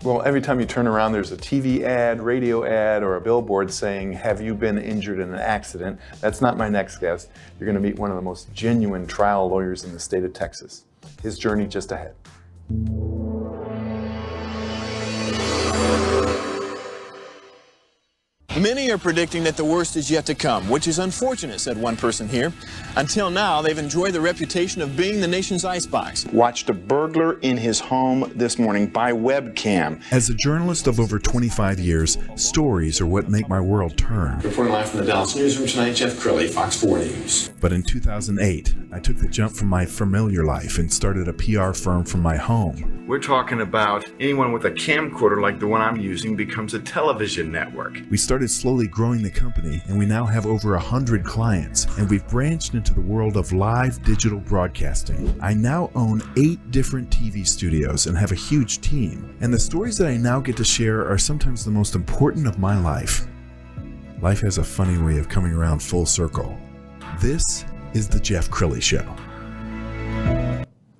Well, every time you turn around, there's a TV ad, radio ad, or a billboard saying, have you been injured in an accident? That's not my next guest. You're going to meet one of the most genuine trial lawyers in the state of Texas. His journey just ahead. Many are predicting that the worst is yet to come, which is unfortunate, said one person here. Until now, they've enjoyed the reputation of being the nation's icebox. Watched a burglar in his home this morning by webcam. As a journalist of over 25 years, stories are what make my world turn. Reporting live from the Dallas newsroom tonight, Jeff Crilley, Fox 4 News. But in 2008, I took the jump from my familiar life and started a PR firm from my home. We're talking about anyone with a camcorder like the one I'm using becomes a television network. We started slowly growing the company, and we now have over 100 clients, and we've branched into the world of live digital broadcasting. I now own 8 different TV studios and have a huge team, and the stories that I now get to share are sometimes the most important of my life. Life has a funny way of coming around full circle. This is the Jeff Crilley Show.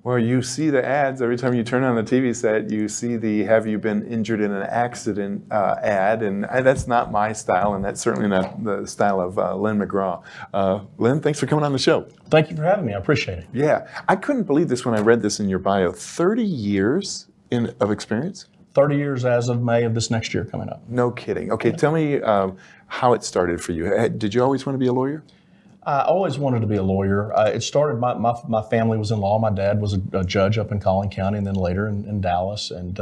Well, you see the ads every time you turn on the TV set. You see the "Have you been injured in an accident" ad, and that's not my style, and that's certainly not the style of Lynn McCraw. Lynn, thanks for coming on the show. Thank you for having me. I appreciate it. Yeah, I couldn't believe this when I read this in your bio. 30 years of experience? 30 years as of May of this next year coming up. No kidding. Okay, tell me how it started for you. Did you always want to be a lawyer? I always wanted to be a lawyer. It started, my family was in law. My dad was a judge up in Collin County and then later in Dallas. And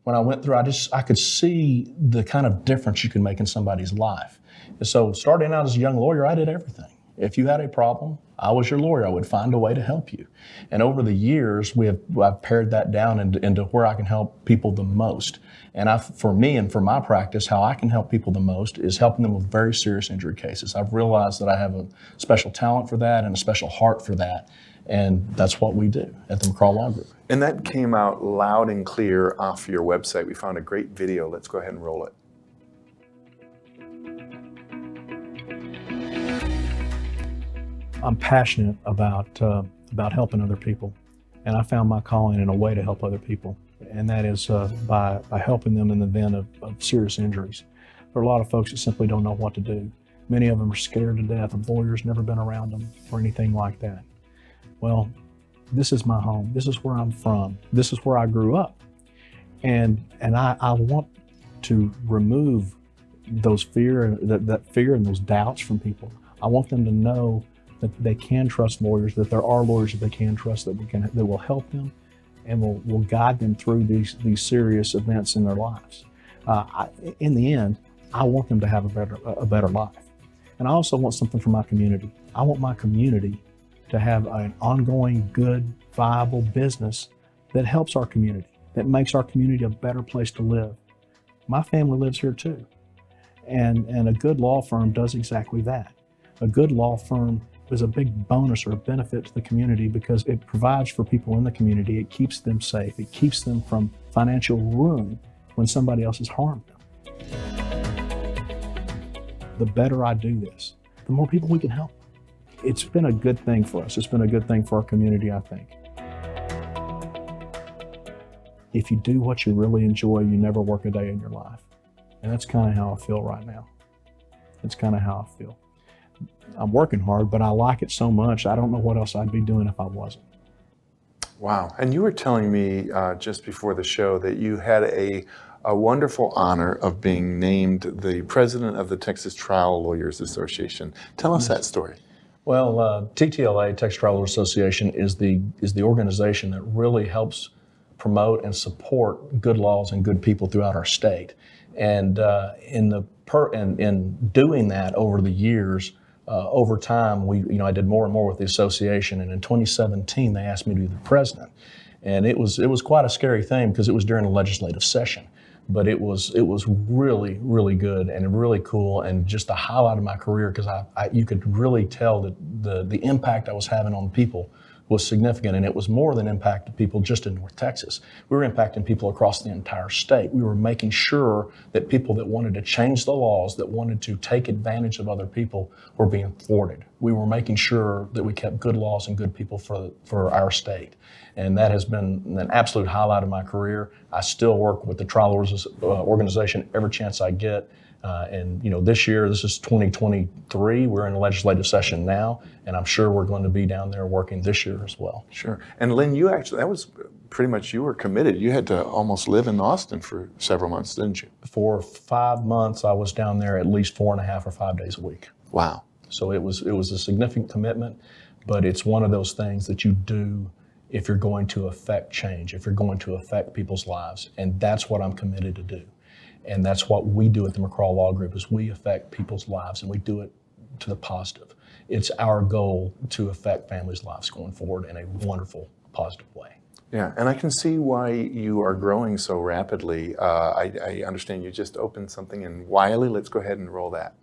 when I went through, I could see the kind of difference you can make in somebody's life. And so starting out as a young lawyer, I did everything. If you had a problem, I was your lawyer. I would find a way to help you. And over the years, I've pared that down into where I can help people the most. And for me and for my practice, how I can help people the most is helping them with very serious injury cases. I've realized that I have a special talent for that and a special heart for that. And that's what we do at the McCraw Law Group. And that came out loud and clear off your website. We found a great video. Let's go ahead and roll it. I'm passionate about helping other people, and I found my calling in a way to help other people, and that is by helping them in the event of serious injuries. There are a lot of folks that simply don't know what to do. Many of them are scared to death of lawyers, never been around them or anything like that. Well, this is my home. This is where I'm from. This is where I grew up, and I want to remove those that fear and those doubts from people. I want them to know that they can trust lawyers, that there are lawyers that they can trust that will help them and will guide them through these serious events in their lives. In the end, I want them to have a better life. And I also want something for my community. I want my community to have an ongoing, good, viable business that helps our community, that makes our community a better place to live. My family lives here too. And a good law firm does exactly that. A good law firm is a big bonus or a benefit to the community because it provides for people in the community. It keeps them safe. It keeps them from financial ruin when somebody else has harmed them. The better I do this, the more people we can help. It's been a good thing for us. It's been a good thing for our community, I think. If you do what you really enjoy, you never work a day in your life. And that's kind of how I feel right now. It's kind of how I feel. I'm working hard, but I like it so much, I don't know what else I'd be doing if I wasn't. Wow. And you were telling me just before the show that you had a wonderful honor of being named the president of the Texas Trial Lawyers Association. Tell us that story. Well, TTLA, Texas Trial Lawyers Association, is the organization that really helps promote and support good laws and good people throughout our state. And in doing that over the years, over time, I did more and more with the association, and in 2017, they asked me to be the president. And it was quite a scary thing because it was during a legislative session. But it was really, really good and really cool and just the highlight of my career because you could really tell that the impact I was having on people was significant, and it was more than impacted people just in North Texas. We were impacting people across the entire state. We were making sure that people that wanted to change the laws, that wanted to take advantage of other people, were being thwarted. We were making sure that we kept good laws and good people for our state. And that has been an absolute highlight of my career. I still work with the trial organization every chance I get. And this year, this is 2023, we're in a legislative session now, and I'm sure we're going to be down there working this year as well. Sure. And Lynn, that was pretty much, you were committed. You had to almost live in Austin for several months, didn't you? For 5 months, I was down there at least 4.5 or 5 days a week. Wow. So it was a significant commitment, but it's one of those things that you do if you're going to affect change, if you're going to affect people's lives, and that's what I'm committed to do. And that's what we do at the McCraw Law Group, is we affect people's lives, and we do it to the positive. It's our goal to affect families' lives going forward in a wonderful, positive way. Yeah, and I can see why you are growing so rapidly. I understand you just opened something in Wiley. Let's go ahead and roll that.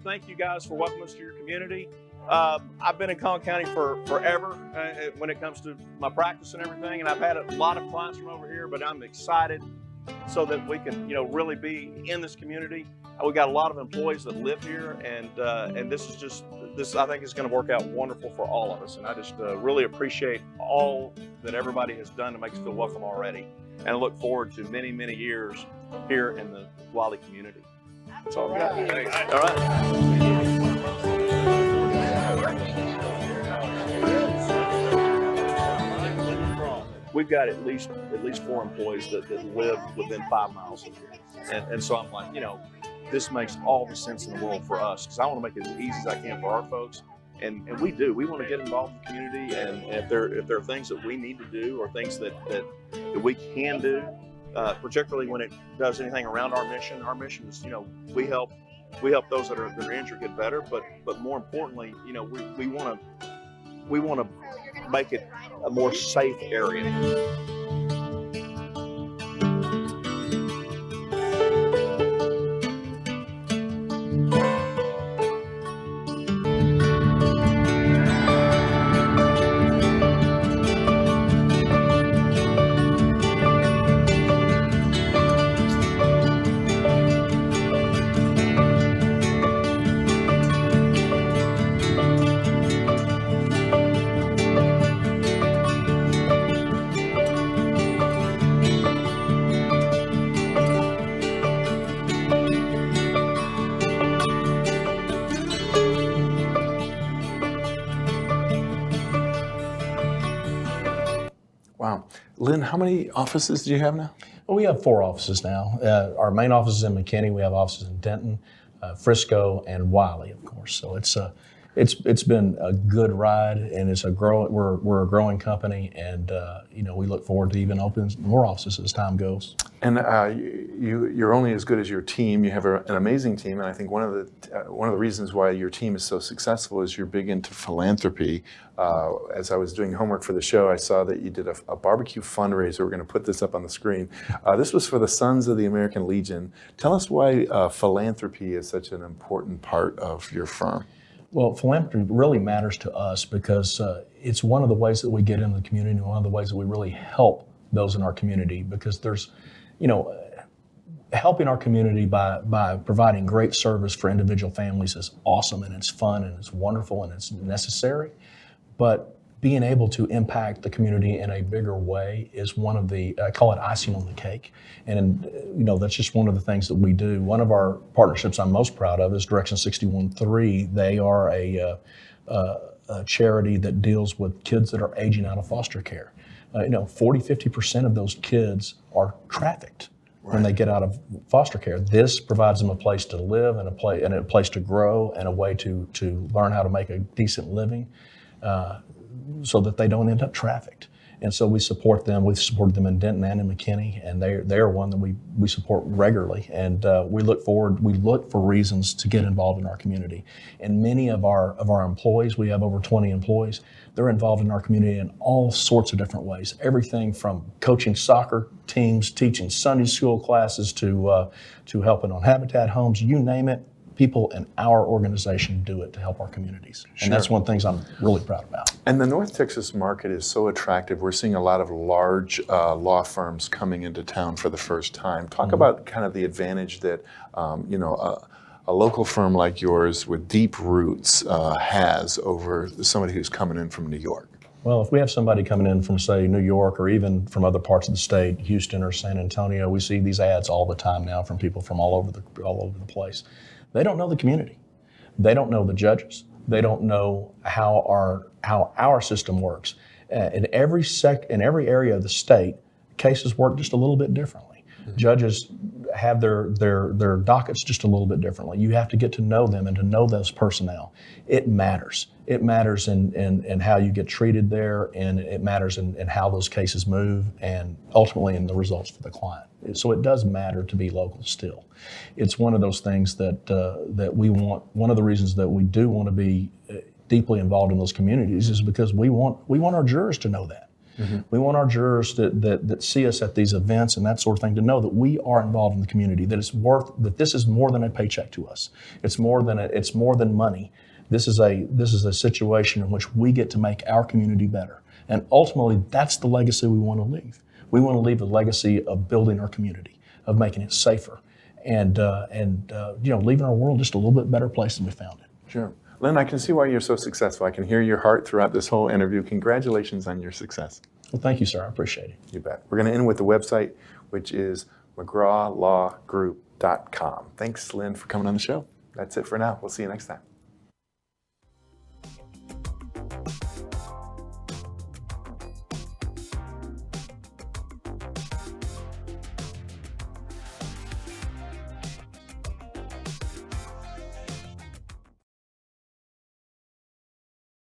Thank you guys for welcoming us to your community. I've been in Collin County forever when it comes to my practice and everything, and I've had a lot of clients from over here, but I'm excited so that we can, really be in this community. We got a lot of employees that live here, and this I think is going to work out wonderful for all of us. And I just really appreciate all that everybody has done to make us feel welcome already, and I look forward to many, many years here in the Wiley community. That's all I got. All right. We've got at least 4 employees that live within 5 miles of here, and so I'm like, this makes all the sense in the world for us, because I want to make it as easy as I can for our folks, and we do. We want to get involved in the community, and if there are things that we need to do, or things that we can do. Particularly when it does anything around our mission. Our mission is, we help those that are injured get better, but more importantly, we want to make it a more safe area. Wow. Lynn, how many offices do you have now? Well, we have 4 offices now. Our main office is in McKinney. We have offices in Denton, Frisco, and Wiley, of course. So it's been a good ride, and we're a growing company, and we look forward to even opening more offices as time goes. And you're only as good as your team. You have an amazing team, and I think one of the reasons why your team is so successful is you're big into philanthropy. As I was doing homework for the show, I saw that you did a barbecue fundraiser. We're going to put this up on the screen. This was for the Sons of the American Legion. Tell us why philanthropy is such an important part of your firm. Well, philanthropy really matters to us because it's one of the ways that we get into the community, and one of the ways that we really help those in our community, because there's, helping our community by providing great service for individual families is awesome, and it's fun, and it's wonderful, and it's necessary. But being able to impact the community in a bigger way is one of the, I call it icing on the cake. And, that's just one of the things that we do. One of our partnerships I'm most proud of is Direction 61-3. They are a charity that deals with kids that are aging out of foster care. 40-50% of those kids are trafficked when they get out of foster care. This provides them a place to live, and a place to grow, and a way to learn how to make a decent living, so that they don't end up trafficked. And so we support them. We've supported them in Denton and in McKinney, and they're one that we support regularly. And we look for reasons to get involved in our community. And many of our employees, we have over 20 employees, they're involved in our community in all sorts of different ways. Everything from coaching soccer teams, teaching Sunday school classes, to helping on Habitat homes, you name it. People in our organization do it to help our communities. And that's one of the things I'm really proud about. And the North Texas market is so attractive. We're seeing a lot of large law firms coming into town for the first time. Talk about kind of the advantage that, a local firm like yours with deep roots has over somebody who's coming in from New York. Well, if we have somebody coming in from, say, New York or even from other parts of the state, Houston or San Antonio, we see these ads all the time now from people from all over the place. They don't know the community. They don't know the judges. They don't know how our system works. In every area of the state, cases work just a little bit differently. Judges have their dockets just a little bit differently. You have to get to know them and to know those personnel. It matters. It matters in how you get treated there, and it matters in how those cases move, and ultimately in the results for the client. So it does matter to be local still. It's one of those things that we want. One of the reasons that we do want to be deeply involved in those communities is because we want our jurors to know that. We want our jurors that see us at these events and that sort of thing to know that we are involved in the community, that this is more than a paycheck to us. It's more than money. This is a situation in which we get to make our community better. And ultimately, that's the legacy we want to leave. We want to leave a legacy of building our community, of making it safer, and leaving our world just a little bit better place than we found it. Sure. Lynn, I can see why you're so successful. I can hear your heart throughout this whole interview. Congratulations on your success. Well, thank you, sir. I appreciate it. You bet. We're going to end with the website, which is McCrawlawgroup.com. Thanks, Lynn, for coming on the show. That's it for now. We'll see you next time.